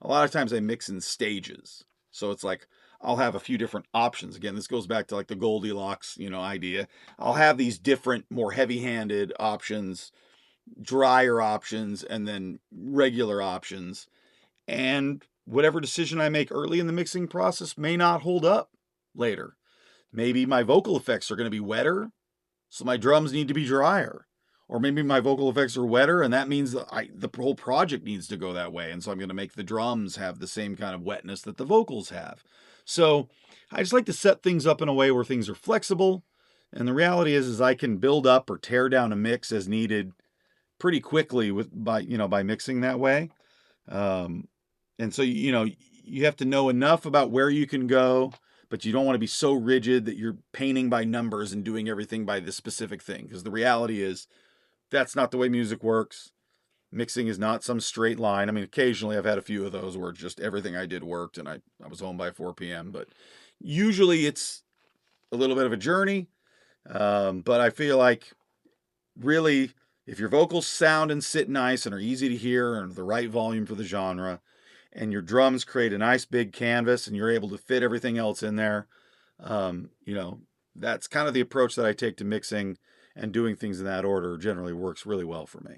a lot of times I mix in stages. So it's like I'll have a few different options. Again, this goes back to like the Goldilocks, idea. I'll have these different, more heavy-handed options, drier options, and then regular options. And whatever decision I make early in the mixing process may not hold up later. Maybe my vocal effects are going to be wetter, so my drums need to be drier. Or maybe my vocal effects are wetter, and that means that the whole project needs to go that way. And so I'm going to make the drums have the same kind of wetness that the vocals have. So I just like to set things up in a way where things are flexible. And the reality is I can build up or tear down a mix as needed pretty quickly by mixing that way. Um, and so you have to know enough about where you can go, but you don't want to be so rigid that you're painting by numbers and doing everything by this specific thing. Because the reality is that's not the way music works. Mixing is not some straight line. I mean, occasionally I've had a few of those where just everything I did worked and I was home by 4 p.m. But usually it's a little bit of a journey. But I feel like really, if your vocals sound and sit nice and are easy to hear and the right volume for the genre, and your drums create a nice big canvas and you're able to fit everything else in there, um, you know, that's kind of the approach that I take to mixing, and doing things in that order generally works really well for me.